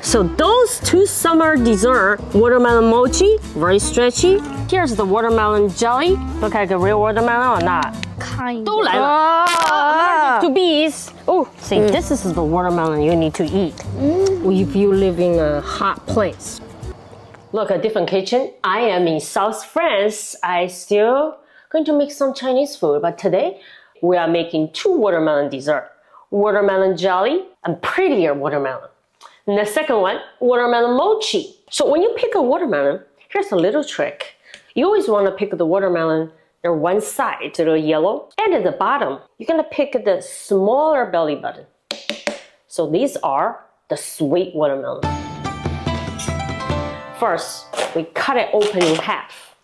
So those two summer dessert, watermelon mochi, very stretchy. Here's the watermelon jelly. Look like a real watermelon or not? Kind 都来了。Two bees. Oh, see, this is the watermelon you need to eat if you live in a hot place. Look, a different kitchen. I am in South France. I still going to make some Chinese food, but today we are making two watermelon dessert. Watermelon jelly and prettier watermelon. And the second one, watermelon mochi. So when you pick a watermelon, here's a little trick. You always want to pick the watermelon on one side, the yellow, and at the bottom, you're going to pick the smaller belly button. So these are the sweet watermelon. First, we cut it open in half.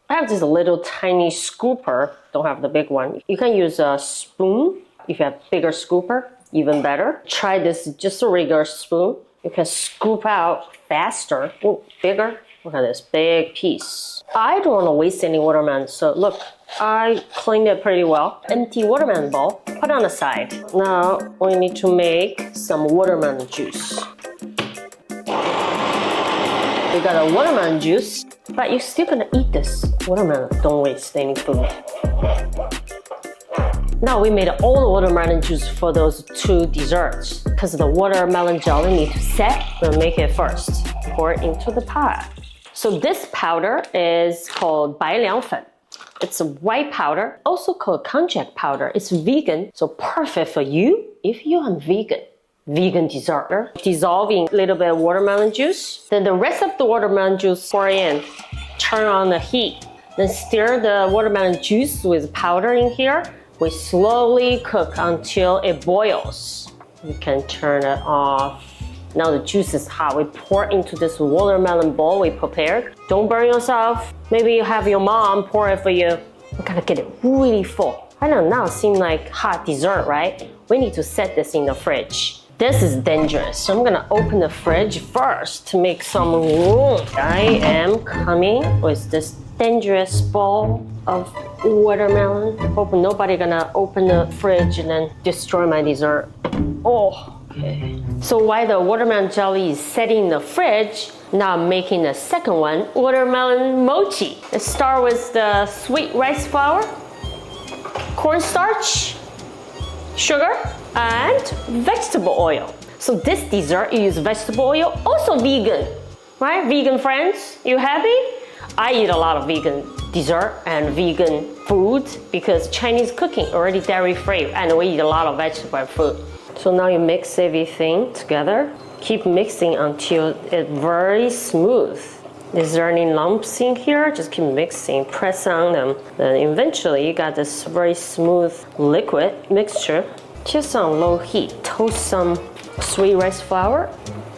I have this little tiny scooper, don't have the big one. You can use a spoon if you have bigger scooper, even better. Try this, just a regular spoon. You can scoop out faster. Oh, bigger. Look at this big piece. I don't want to waste any watermelon, so look, I cleaned it pretty well. Empty watermelon bowl, put on the side. Now we need to make some watermelon juice. We got a watermelon juice, but you're still gonna eat this watermelon. Don't waste any food. Now we made all the watermelon juice for those two desserts. Because the watermelon jelly needs to set, we'll make it first. Pour it into the pot. So this powder is called 白凉粉. It's a white powder, also called konjac powder. It's vegan, so perfect for you if you are vegan. Vegan dessert. Dissolving a little bit of watermelon juice. Then the rest of the watermelon juice pour in. Turn on the heat. Then stir the watermelon juice with powder in here. We slowly cook until it boils. You can turn it off. Now the juice is hot. We pour into this watermelon bowl we prepared. Don't burn yourself. Maybe you have your mom pour it for you. We're gonna get it really full. I know now it seems like hot dessert, right? We need to set this in the fridge. This is dangerous. So I'm gonna open the fridge first to make some room. I am coming with this dangerous bowl of watermelon. Hope nobody gonna open the fridge and then destroy my dessert. Oh, okay. So while the watermelon jelly is setting in the fridge, now I'm making the second one, watermelon mochi. Let's start with the sweet rice flour, cornstarch, sugar, and vegetable oil. So this dessert, you use vegetable oil, also vegan, right? Vegan friends, you happy? I eat a lot of vegan dessert and vegan food because Chinese cooking already dairy-free and we eat a lot of vegetable and fruit. So now you mix everything together. Keep mixing until it's very smooth. Is there any lumps in here? Just keep mixing, press on them. Then eventually you got this very smooth liquid mixture. Just on low heat, toast some sweet rice flour.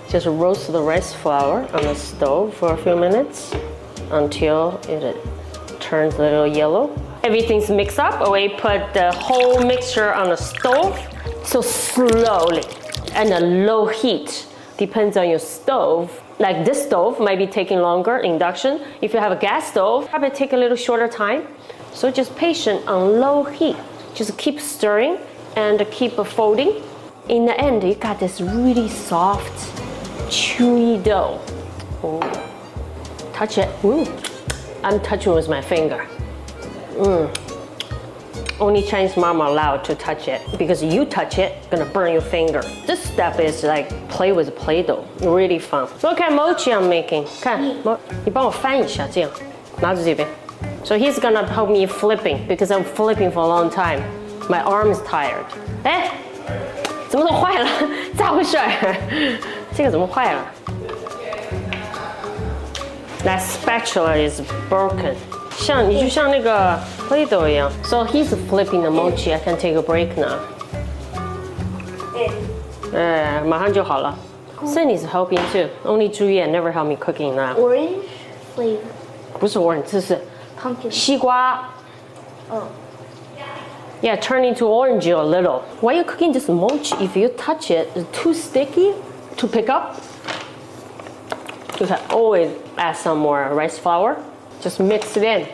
Just roast the rice flour on the stove for a few minutes until it turns a little yellow. Everything's mixed up. We put the whole mixture on the stove. So slowly and a low heat, depends on your stove. Like this stove might be taking longer, induction. If you have a gas stove, probably take a little shorter time. So just patient on low heat. Just keep stirring and keep folding. In the end, you got this really soft, chewy dough. Oh. Touch it. Ooh. I'm touching with my finger. Only Chinese mom are allowed to touch it because you touch it, it's gonna burn your finger. This step is like play with Play-Doh, really fun. Look at mochi I'm making. 看，你帮我翻一下，这样，拿着这边。So he's gonna help me flipping because I'm flipping for a long time. My arm is tired. 哎，怎么都坏了？咋回事？这个怎么坏了？ That spatula is broken. 你就像那个 Play-Doh 一样。So he's flipping the mochi. I can take a break now. 马上就好了。Cindy's helping too. Only Juliet never help me cooking now. Orange flavor. 不是 orange, 这是 Pumpkin. 西瓜。Oh. Yeah, turn into orange a little. While you're cooking this mochi, if you touch it, it's too sticky to pick up. You can always add some more rice flour. Just mix it in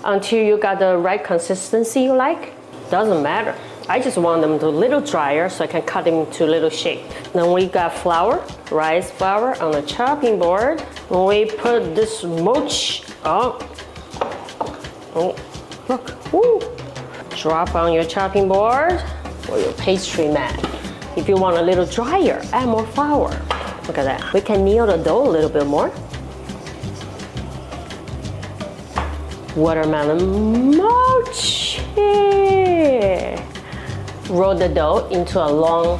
until you got the right consistency you like. Doesn't matter. I just want them to a little drier so I can cut them into little shape. Then we got flour, rice flour on the chopping board. When we put this mochi, oh, look, woo. Drop on your chopping board or your pastry mat. If you want a little drier, add more flour. Look at that. We can knead the dough a little bit more. Watermelon mochi. Roll the dough into a long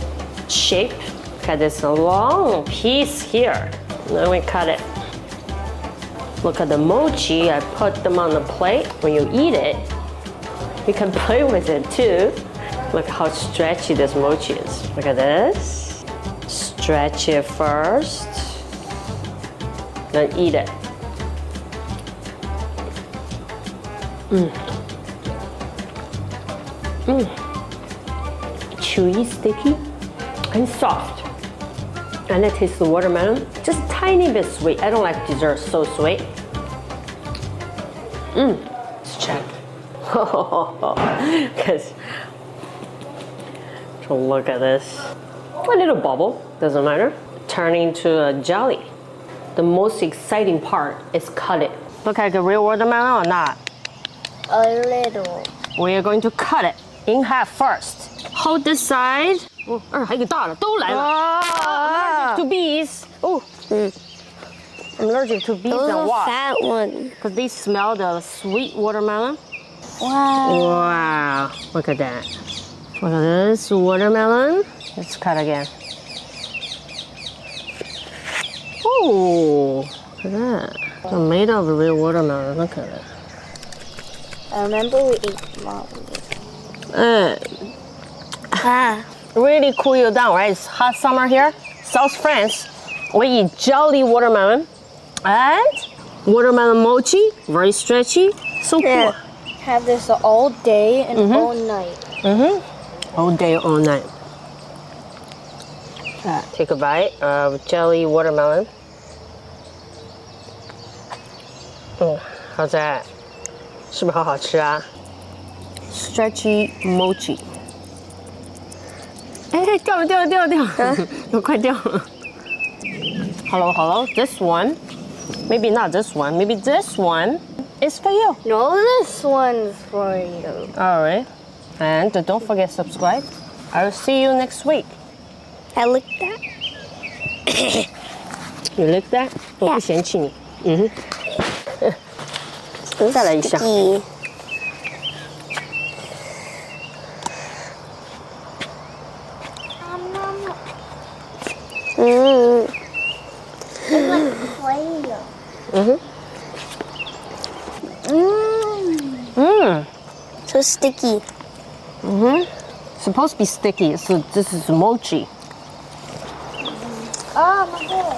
shape. Got this long piece here. Then we cut it. Look at the mochi. I put them on the plate. When you eat it, you can play with it too. Look how stretchy this mochi is. Look at this. Stretch it first. Then eat it. Chewy, sticky, and soft. And I taste the watermelon, just a tiny bit sweet. I don't like desserts so sweet. Let's check. Because look at this. A little bubble, doesn't matter. Turn into a jelly. The most exciting part is cut it. Look like a real watermelon or not? A little. We are going to cut it in half first. Hold this side. Oh, 还有一个大的，都来了。I'm allergic to bees. Oh, I'm allergic to bees Those and are wasps. fat ones. Because they smell the sweet watermelon. Wow. Wow, look at that. Look at this watermelon. Let's cut again. Oh, look at that. They're made of real watermelon. Look at it. I remember we ate mom. Really cool you down, right? It's hot summer here. South France, we eat jelly watermelon and watermelon mochi, very stretchy. So cool. Have this all day and all night. All day, all night. Take a bite of jelly watermelon. How's that? 是不是好好吃啊 ？Stretchy mochi. 哎，掉了，快掉了。Hello. This one, maybe not this one. Maybe this one is for you. No, this one's for you. All right. And don't forget subscribe. I'll see you next week. I like that. You like that? 我不嫌弃你。再来一下。So sticky. Supposed to be sticky, so this is mochi. Oh my god.